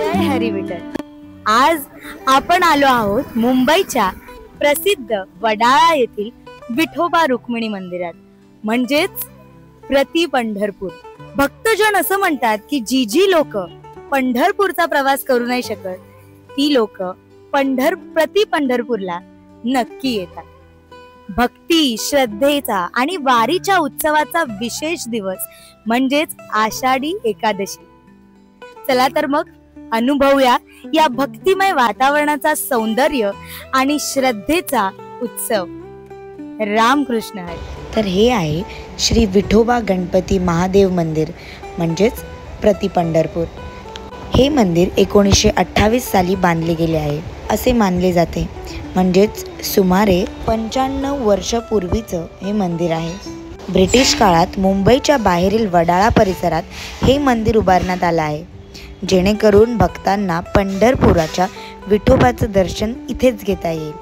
जय हरी विठ्ठल. आज आपण आलो आहोत मुंबईच्या प्रसिद्ध वडाळा येथील विठोबा रुक्मिणी मंदिरात, म्हणजेच प्रति पंढरपूर. भक्तजन असं म्हणतात की जी लोक पंढरपूरचा प्रवास करू नाही शकत ती लोक प्रति पंढरपूरला नक्की येतात. भक्ती, श्रद्धेचा आणि वारीच्या उत्सवाचा विशेष दिवस म्हणजेच आषाढी एकादशी. चला तर मग अनुभवूया या भक्तिमय वातावरणाचा सौंदर्य आणि श्रद्धेचा उत्सव. रामकृष्ण हरी. तर हे आहे श्री विठोबा गणपती महादेव मंदिर म्हणजेच प्रति पंढरपूर. हे मंदिर 1928 साली बांधले गेले आहे असे मानले जाते. म्हणजेच सुमारे 95 वर्षापूर्वीचं हे मंदिर आहे. ब्रिटिश काळात मुंबईच्या बाहेरील वडाळा परिसरात हे मंदिर उभारण्यात आलं आहे, जेणेकरून भक्तांना पंढरपुराच्या विठोबाचं दर्शन इथेच घेता येईल.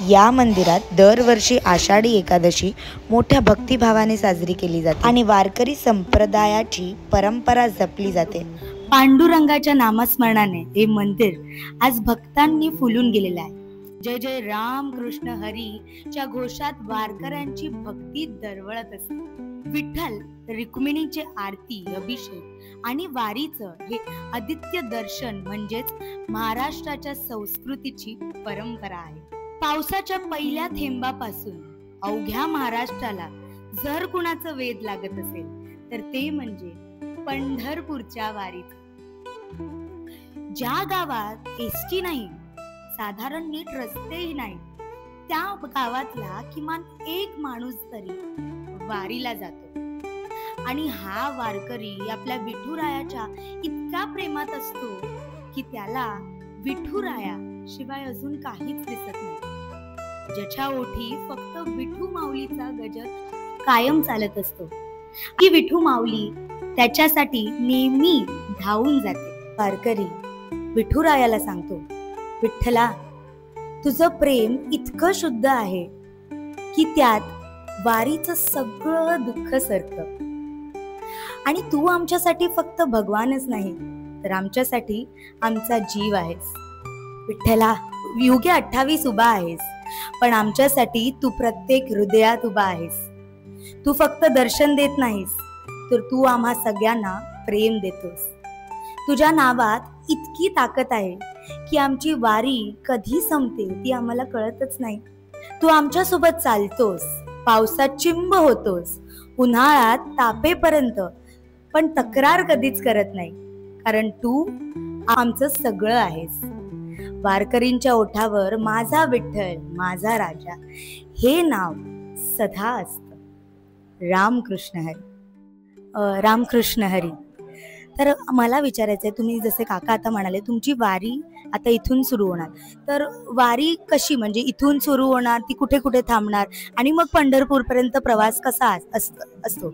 या मंदिरात दरवर्षी आषाढी एकादशी मोठ्या भक्तिभावाने साजरी केली जाते आणि वारकरी संप्रदायाची परंपरा जपली जाते. पांडुरंगाच्या नामस्मरणाने हे मंदिर आज भक्तांनी फुलून गेलेलं आहे. जय जय राम कृष्ण हरी च्या घोषात वारकऱ्यांची भक्ती दरवळत असते. विठ्ठल रुक्मिणीचे आरती, अभिषेक आणि वारीचं हे आदित्य दर्शन म्हणजेच महाराष्ट्राच्या संस्कृतीची परंपरा आहे. पावसाच्या पहिल्या थेंबापासून अवघ्या महाराष्ट्राला जर कुणाचं वेध लागत असेल तर ते म्हणजे पंढरपूरच्या वारीचं. ज्या गावात एसटी नाही, साधारण नीट रस्तेही नाही, त्या गावातला किमान एक माणूस तरी वारीला जातो. आणि हा वारकरी आपल्या विठुरायाच्या इतका प्रेमात असतो की त्याला विठुराया शिवाय अजून काहीच दिसत नाही. ज्याच्या ओठी फक्त विठू माऊलीचा गजर कायम चालत असतो. ही विठू माऊली त्याच्यासाठी नेहमी धावून जाते. वारकरी विठुरायाला सांगतो, विठ्ठला, तुझं प्रेम इतकं शुद्ध आहे की त्यात वारीचं सगळं दुःख सरतं. आणि तू आमच्यासाठी फक्त भगवानच नाही तर आमच्यासाठी आमचा जीव आहेस. विठ्ठला, युगे 28 उभा आहेस, पण आमच्यासाठी तू प्रत्येक हृदयात उभा आहेस. तू फक्त दर्शन देत नाहीस तर तू आम्हा सगळ्यांना प्रेम देतोस. तुझ्या नावात इतकी ताकद आहे की आमची वारी कधी संपते ती आम्हाला कळतच नाही. तू आमच्या सोबत चालतोस, पावसात चिंब होतोस, उन्हाळ्यात तापेपर्यंत, पण तक्रार कधीच करत नाही, कारण तू आमचं सगळं आहेस. वारकरींच्या ओठावर माझा विठ्ठल, माझा राजा हे नाव सदा असतं. रामकृष्ण हरी. रामकृष्ण हरी. तर मला विचारायचंय, तुम्ही जसे काका आता म्हणाले तुमची वारी आता इथून सुरू होणार, तर वारी कशी, म्हणजे इथून सुरू होणार, ती कुठे कुठे थांबणार आणि मग पंढरपूर पर्यंत प्रवास कसा असतो?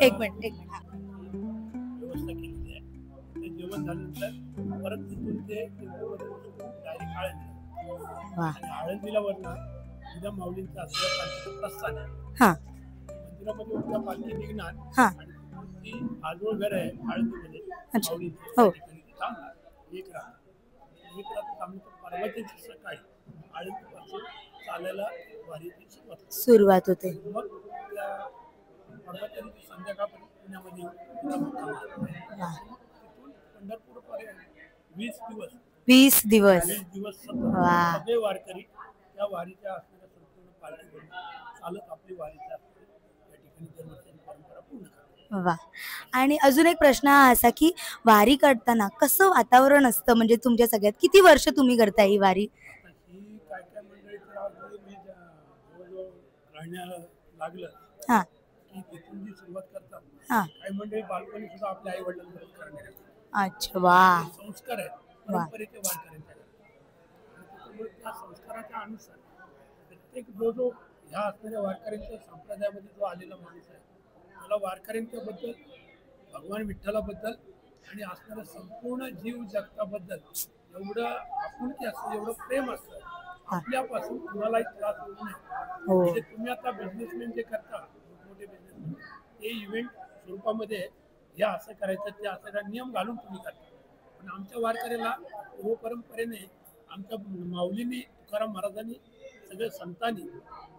एक मिनिट. व्यवस्था केलेली आहे. ते जेवण झाल्यानंतर परत तिथून ते डायरेक्ट आळंदीला वरणार उद्या माऊलींचा असलेला प्रस्थान आहे. मंदिरामध्ये उद्या पालखी निघणार आणि ती आजोळ घर आहे आळंदीमध्ये माऊलींचं, थांबणार एक रात्र थांबल्यानंतर परवाच्या सकाळी आळंदीपासून चालायला वारीची सुरुवात होते. मग संध्याकाळपर्यंत पुण्यामध्ये पंढरपूर पर्यंत 20 दिवस सगळे वारकरी त्या वारीच्या असलेल्या संपूर्ण पालखी घेऊन चालत आपली वारीच्या त्या ठिकाणी दरवर्षी परंपरा पूर्ण करतात. वा. आणि अजून एक प्रश्न हा असा की वारी करताना कसं वातावरण असतं, म्हणजे तुमच्या सगळ्यात किती वर्ष तुम्ही करताय ही वारी? ही काय मंडळी जवळजवळ राहण्याला लागलं की तिथून जी सुरुवात करतात. काही मंडळी बालपणी सुद्धा आपल्या आई वडिलांना करण्यात. अच्छा. वा. संस्कार आहेत परंपरेचे वारकऱ्यांच्या. त्या संस्काराच्या अनुसार प्रत्येक जो ह्या असणाऱ्या वारकऱ्यांच्या संप्रदायामध्ये जो आलेला माणूस आहे, मला वारकऱ्यांच्या बद्दल, भगवान विठ्ठलाबद्दल आणि असणारं संपूर्ण जीव जगताबद्दल एवढं आपुलकी असतं, एवढं प्रेम असतं, आपल्यापासून कुणालाही त्रास होऊ नये. म्हणजे तुम्ही आता बिझनेसमॅन जे करता, मोठे बिझनेसमॅन, ते इव्हेंट स्वरूपामध्ये हे असं करायचं, ते असं करायचं नियम घालून तुम्ही करता. पण आमच्या वारकऱ्याला पूर्व परंपरेने आमच्या माऊलींनी, तुकाराम महाराजांनी, सगळ्या संतांनी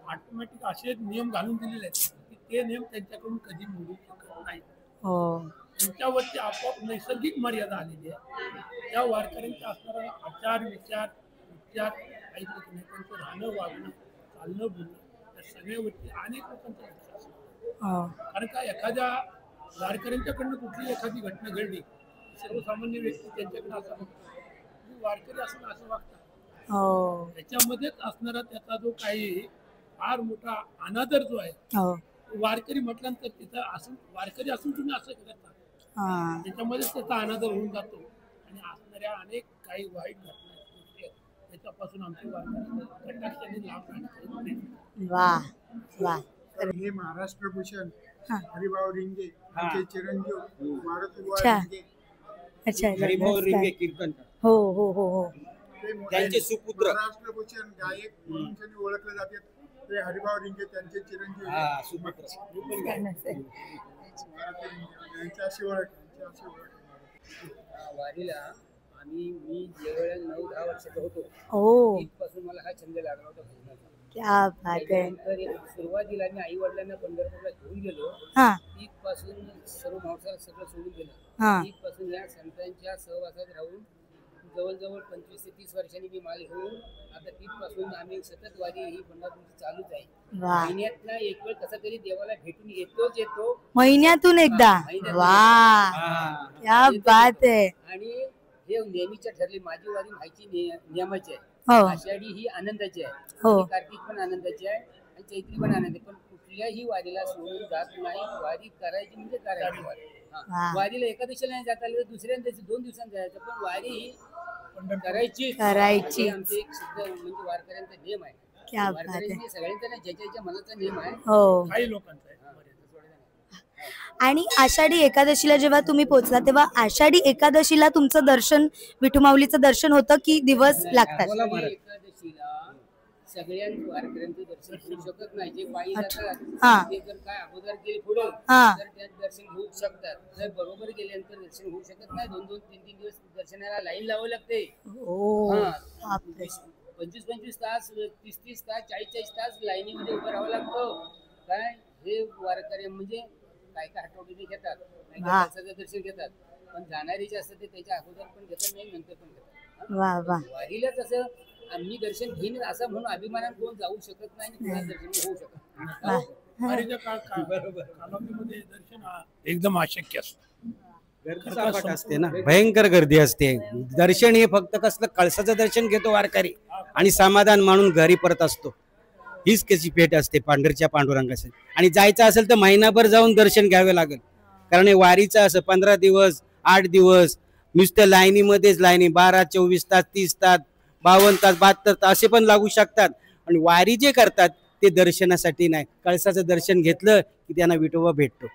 ऑटोमॅटिक असे नियम घालून दिलेले आहेत की ते नियम त्यांच्याकडून कधी मोडू शकत नाही. त्यांच्यावरती आपोआप नैसर्गिक मर्यादा आलेली आहे. त्या वारकऱ्यांचा असणारा आचार, विचार, उपचार, काही नाही, त्यांचं राहणं, वागणं, चालणं, बोलणं, त्या सगळ्यावरती अनेक लोकांचा लक्ष असतं. कारण का एखाद्या वारकऱ्यांच्याकडनं कुठली एखादी घटना घडली, सर्वसामान्य व्यक्ती त्यांच्याकडे असं बघतो, वारकरी असं असं वागतात. त्याच्यामध्येच असणारा त्याचा जो काही फार मोठा अनादर जो आहे, वारकरी म्हटल्यानंतर तिथं असं वारकरी असून तुम्ही असं करता, त्याच्यामध्येच त्याचा अनादर होऊन जातो. आणि असणाऱ्या अनेक काही वाईट घटना त्याच्यापासून आमचे वारकरी कटाक्षाने लांब राहतात. हे महाराष्ट्र भूषण हरिभाऊ रिंगे यांचे चिरंजीव मारुतीबुवा रिंगे. अच्छा, हरिभाऊ रिंगे कीर्तनकार. हो हो हो हो. त्यांचे सुपुत्र महाराष्ट्रभूषण गायक म्हणून ओळखले जाते ते हरिभाऊ रिंगे, त्यांचे चिरंजीव यांच्याशी ओळख. वारीला मी जेव्हा 9-10 वर्षाचा होतो, तिथपासून मला हा छंद लागला होता भजनाचा. क्या बात आहे. सुरुवातीला मी आई वडिलांना पंढरपूरला घेऊन गेलो, तिथपासून सर्व माणसाला सगळं सोडून गेलं. तिथपासून या संतांच्या सहवासात राहून जवळजवळ 25 ते 30 वर्षांनी मी माल घेऊन आता तिथपासून आम्ही सतत वारी ही पंढरपूरची चालूच आहे. महिन्यातला एक वेळ कसा तरी देवाला भेटून येतो, महिन्यातून एकदा. वा, क्या बात आहे. आणि हे नेहमीच्या ठरले, माझी वारी व्हायची नियमाची आहे. आषाढी ही आनंदाची आहे, कार्तिक पण आनंदाची आहे, आणि चैत्री पण आनंद आहे. पण कुठल्याही वारीला सोडून जात नाही. वारी करायची म्हणजे करायची. वारीला एकादशीला नाही जाता आलं, दुसऱ्या दिवशी 2 दिवसांनी जायचं, पण वारी ही करायची. आमचे एक सिद्ध म्हणजे वारकऱ्यांचा नियम आहे. वारकऱ्यांनी सगळ्यांचा नाही, ज्याच्या मनाचा नियम आहे, काही लोकांचा आहे. आणि आषाढी एकादशीला जेव्हा तुम्ही पोहोचला तेव्हा आषाढी एकादशीला तुमचं दर्शन, विठू माऊलीचं दर्शन होतं की दिवस लागतात? एकादशीला सगळ्यांचं वारकऱ्यांचं दर्शन होऊ शकत नाही. जे पायी जातात ते जर काय अगोदर गेले पुढे तर त्यात दर्शन होऊ शकतात. जर बरोबर गेल्यानंतर दर्शन होऊ शकत नाही. 2-2, 3-3 दिवस दर्शनाला लाईन लावावं लागते. 25-25 तास, 30-30 तास, 40-40 तास लाईनीमध्ये उभं राहावं लागतं. काय हे वारकरी म्हणजे काय काय आठवडे घेतात, दर्शन घेतात, पण जाणारे जे असतात ते त्याच्या अगोदर पण घेतात, नाही नंतर पण घेतात. वारीला तसं आम्ही दर्शन घेईन असं म्हणून अभिमानात कोण जाऊ शकत नाही, दर्शन होऊ शकत कालावधीमध्ये दर्शन एकदम अशक्य असतं. गर्दी असते ना, भयंकर गर्दी असते. दर्शन हे फक्त कसलं कळसाचं दर्शन घेतो वारकरी आणि समाधान मानून घरी परत असतो. हीच त्याची भेट असते पांढरच्या पांडुरंगाची. आणि जायचं असेल तर महिनाभर जाऊन दर्शन घ्यावे लागेल, कारण हे वारीचं असं 15 दिवस 8 दिवस नुसत्या लाईनीमध्येच, लाईनी 12, 24 तास, 30 तास, 52 तास, 72 तास असे पण लागू शकतात. आणि वारी जे करतात ते दर्शनासाठी नाही, कळसाचं दर्शन घेतलं की त्यांना विठोबा भेटतो,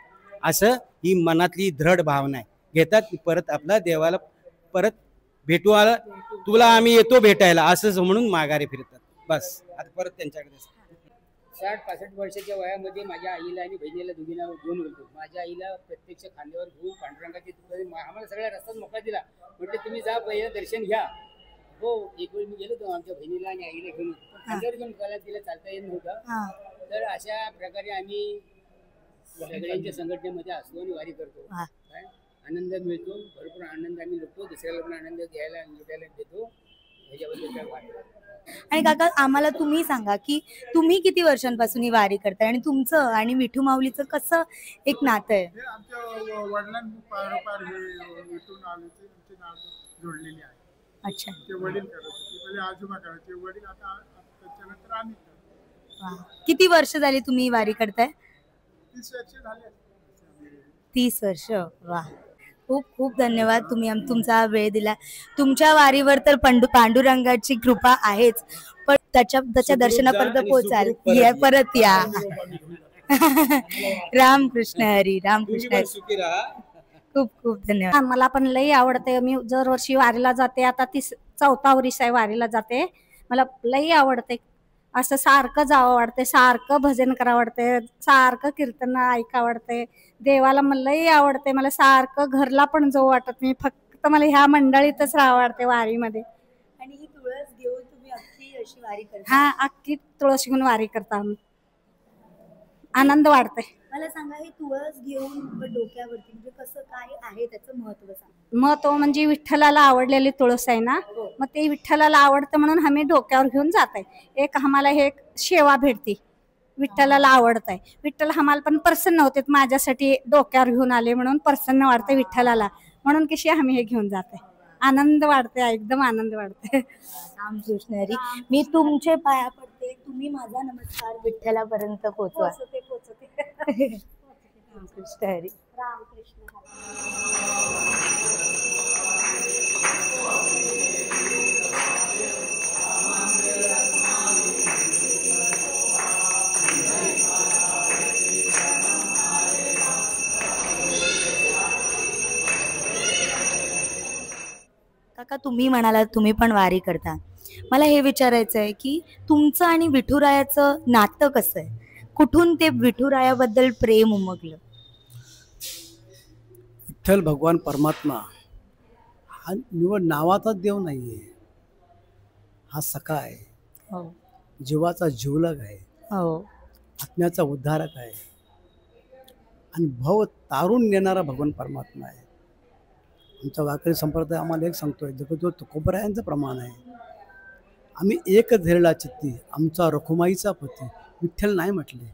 असं ही मनातली दृढ भावना आहे. घेतात की परत आपला देवाला परत भेटू आला, तुला आम्ही येतो भेटायला असं म्हणून माघारी फिरतात. बस आता परत त्यांच्याकडे 60-65 वर्षाच्या वयामध्ये माझ्या आईला आणि बहिणीला दोघींना घेऊन गेलो. माझ्या आईला प्रत्यक्ष खांद्यावर घेऊन पांडुरंगाची आम्हाला सगळ्या रस्त्यात मोकळा दिला. म्हटलं तुम्ही जा, पहिलं दर्शन घ्या. हो, एक वेळ मी गेलो होतो आमच्या बहिणीला आणि आईला घेऊन, खांद्यावर घेऊन करायला तिला चालता येत नव्हतं. तर अशा प्रकारे आम्ही सगळ्यांच्या संघटनेमध्ये असतो आणि वारी करतो. काय आनंद मिळतो, भरपूर आनंद आम्ही लुटतो, दुसऱ्याला पण आनंद घ्यायला लुटायला देतो. ह्याच्याबद्दल काय वाटतं. आणि काका आम्हाला तुम्ही सांगा की तुम्ही किती वर्षांपासून ही वारी करताय आणि तुमचं आणि विठू माऊलीचं कसं एक नातं आहे? आमच्या वडिलांनी पारोपार हे इथून आले ते आमचे नाव जोडलेले आहे. अच्छा, ते वडील करत होते, पहिले आजोबा करायचे, वडील आता त्याच्यानंतर आम्ही करतो. किती वर्ष झाली तुम्ही वारी करताय? 30 वर्ष झाले. 30 वर्ष. वा, खूप खूप धन्यवाद, तुम्ही तुमचा वेळ दिला. तुमच्या वारीवर तर पांडुरंगाची कृपा आहेच, पण त्याच्या दर्शनापर्यंत पोहोचाल, परत या. रामकृष्ण हरी, रामकृष्ण हरी. खूप खूप धन्यवाद. मला पण लई आवडते. मी दरवर्षी वारीला जाते. आता 4था वर्ष आहे वारीला जाते. मला लई आवडते. असं सारखं जावं वाटते, सारखं भजन करावं वाटते, सारखं कीर्तन ऐकावं वाटते. देवाला मला लई आवडते. मला सारखं घरला पण जाऊ वाटत नाही. फक्त मला ह्या मंडळीतच राहावं वाटते वारीमध्ये. आणि ही तुळस घेऊन तुम्ही अख्खी अशी वारी करता? हा, अख्खी तुळस घेऊन वारी करता आम्ही. आनंद वाटते. मला सांगा, हे तुळस घेऊन डोक्यावरती म्हणजे कसं काय आहे त्याचं महत्व सांगा. महत्व म्हणजे विठ्ठलाला आवडलेली तुळस आहे ना, मग ते विठ्ठलाला आवडतं म्हणून आम्ही डोक्यावर घेऊन जात आहे. एक आम्हाला हे सेवा भेटती. विठ्ठलाला आवडत आहे. विठ्ठल आम्हाला पण प्रसन्न होते, माझ्यासाठी डोक्यावर घेऊन आले म्हणून प्रसन्न वाटते विठ्ठलाला, म्हणून कशी आम्ही हे घेऊन जात आहे. आनंद वाटते, एकदम आनंद वाटते. रामकृष्ण हरी. मी तुमचे पाया पडते, तुम्ही माझा नमस्कार विठ्ठलापर्यंत पोहोचवा. रामकृष्ण हरी. रामकृष्ण हरी. काका, तुम्ही म्हणालात तुम्ही पण वारी करता. मला हे विचारायचं आहे की तुमचं आणि विठुरायाचं नातं कसं आहे? कुठून ते विठुरायाबद्दल प्रेम उमगलं? विठ्ठल भगवान परमात्मा हा निवड नावाचा देव नाहीये. हा सखा आहे, हो जीवाचा जीवलग आहे, हो आत्म्याचा उद्धारक आहे आणि भव तारून नेणारा भगवान परमात्मा आहे. आमचा वारकरी संप्रदाय आम्हाला एक सांगतोय, जगतो तुकोबरायांचं प्रमाण आहे. आम्ही एक धैर्यला चित्ती आमचा रखुमाईचा पती. विठ्ठल नाही म्हटले,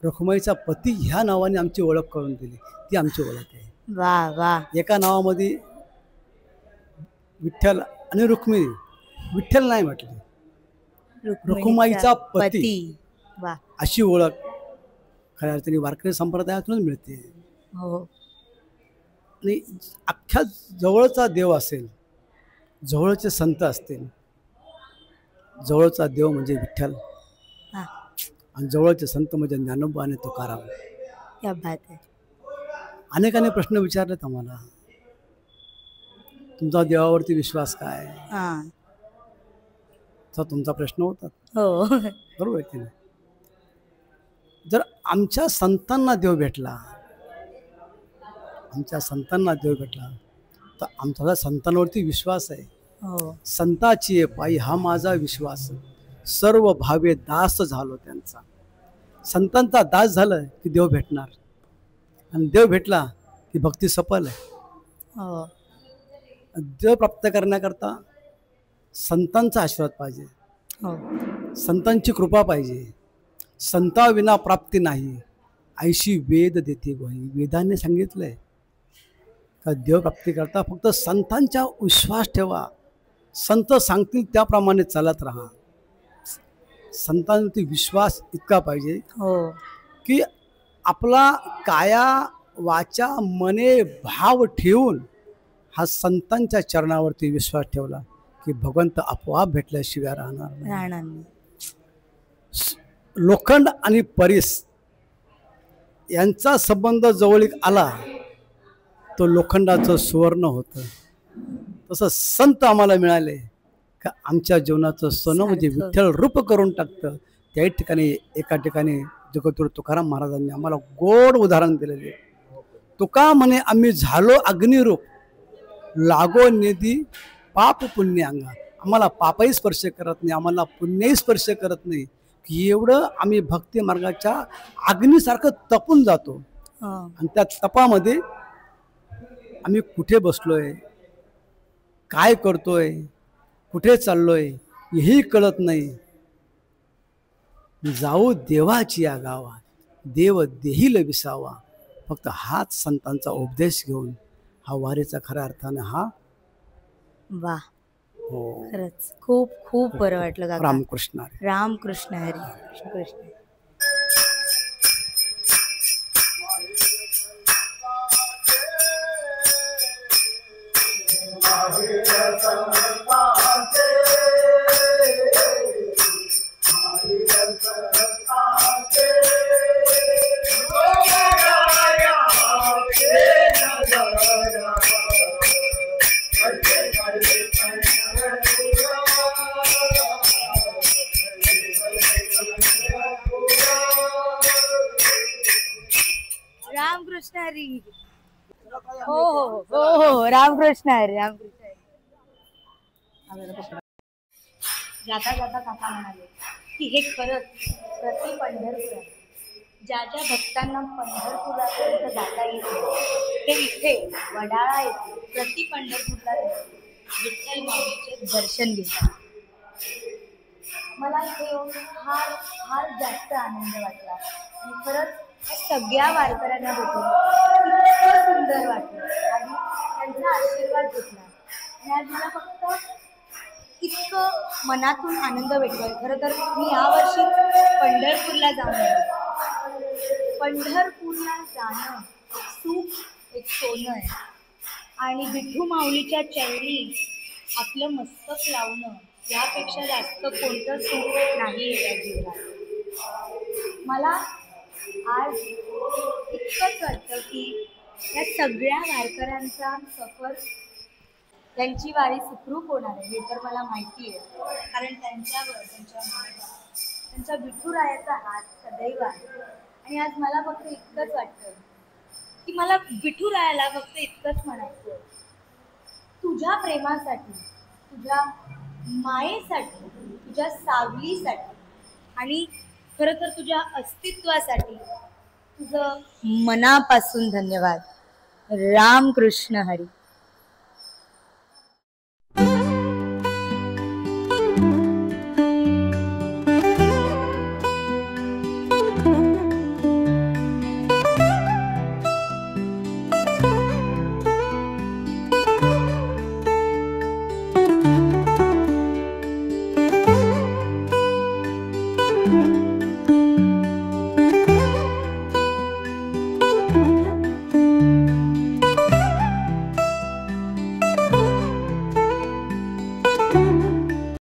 रखुमाईचा पती ह्या नावाने आमची ओळख करून दिली. ती आमची ओळख आहे. वा वा. एका नावामध्ये विठ्ठल आणि रुक्मिणी. विठ्ठल नाही म्हटले, रखुमाईचा पती, वा, अशी ओळख खऱ्या अर्थाने वारकरी संप्रदायातूनच मिळते. हो. आणि अख्ख्या जवळचा देव असेल, जवळचे संत असतील, जवळचा देव म्हणजे विठ्ठल आणि जवळचे संत म्हणजे ज्ञानोबा आणि तुकाराम. क्या बात आहे. अनेकाने प्रश्न विचारलेत आम्हाला, तुमचा देवावरती विश्वास काय? तर तुमचा प्रश्न होता, हो बरोबर आहे की नाही? जर आमच्या संतांना देव भेटला, आमच्या संतांना देव भेटला तर आमचा संतांवरती विश्वास आहे. हो. संताची पायी हा माझा विश्वास, सर्व भावे दास झालो त्यांचा. संतांचा दास झालं की देव भेटणार, आणि देव भेटला की भक्ती सफल आहे. हो. देव प्राप्त करण्याकरता संतांचा आशीर्वाद पाहिजे, हो. संतांची कृपा पाहिजे. संताविना प्राप्ती नाही, ऐशी वेद देते ग्वाही. वेदांनी सांगितलंय का देव प्राप्ती करता फक्त संतांचा विश्वास ठेवा, संत सांगतील त्याप्रमाणे चालत राहा. संतांवरती विश्वास इतका पाहिजे हो की आपला काया वाचा मने भाव ठेवून हा संतांच्या चरणावरती विश्वास ठेवला की भगवंत आपोआप भेटल्याशिवाय राहणार नाही. लोखंड आणि परीस यांचा संबंध जवळीक आला तो लोखंडाचं सुवर्ण होतं. तसं संत आम्हाला मिळाले का आमच्या जीवनाचं सोनं म्हणजे विठ्ठल रूप करून टाकतं. त्याही ठिकाणी एका ठिकाणी जगद्गुरू तुकाराम महाराजांनी आम्हाला गोड उदाहरण दिलेले. तुका म्हणे आम्ही झालो अग्निरूप, लागो निधी पाप पुण्य अंगा. आम्हाला पापही स्पर्श करत नाही, आम्हाला पुण्यही स्पर्श करत नाही, की एवढं आम्ही भक्ती मार्गाच्या अग्नीसारखं तपून जातो. आणि त्या तपामध्ये आम्ही कुठे बसलोय, काय करतोय, कुठे चाललोय हेही कळत नाही. जाऊ देवाची या गावात, देव देहील विसावा. फक्त हाच संतांचा उपदेश घेऊन हा वारीचा खऱ्या अर्थाने हा. वा, हो, खरंच खूप खूप बरं वाटलं काका. रामकृष्ण हरी. रामकृष्ण हरी. कृष्ण. Yeah. हो हो हो हो रामकृष्ण हरी, रामकृष्ण हरी. जाता जाता काका म्हणाले की हे खरंच प्रति पंढरपूर आहे. ज्या ज्या भक्तांना पंढरपुरापर्यंत जाता येते ते इथे वडाळा येते प्रति पंढरपूरला विठ्ठल माऊलीचे दर्शन घेतात. मला इथे येऊन फार फार जास्त आनंद वाटला आणि खरंच सगळ्या वारकऱ्यांना भेटून इतकं सुंदर वाटलं आणि त्यांचा आशीर्वाद घेतला. आणि आज मला फक्त इतकं मनातून आनंद भेटतोय. खरं तर मी यावर्षी पंढरपूरला जाऊन आले. पंढरपूरला जाणं सुख एक सोनं आहे आणि विठू माऊलीच्या चरणी आपलं मस्तक लावणं यापेक्षा जास्त कोणतं सुख नाही या जीवनात. मला आज इतकंच वाटतं की या सगळ्या वारकऱ्यांचा सफर त्यांची वारी सुखरूप होणार आहे हे तर मला माहिती आहे. कारण त्यांच्यावर त्यांच्या विठुरायाचा हात सदैव आहे. आणि आज मला फक्त इतकंच वाटतं की मला विठुरायाला फक्त इतकंच म्हणायचं, तुझ्या प्रेमासाठी, तुझ्या मायेसाठी, तुझ्या सावलीसाठी आणि खरं तर तुझ्या अस्तित्वासाठी तुझं मनापासून धन्यवाद. रामकृष्ण हरी.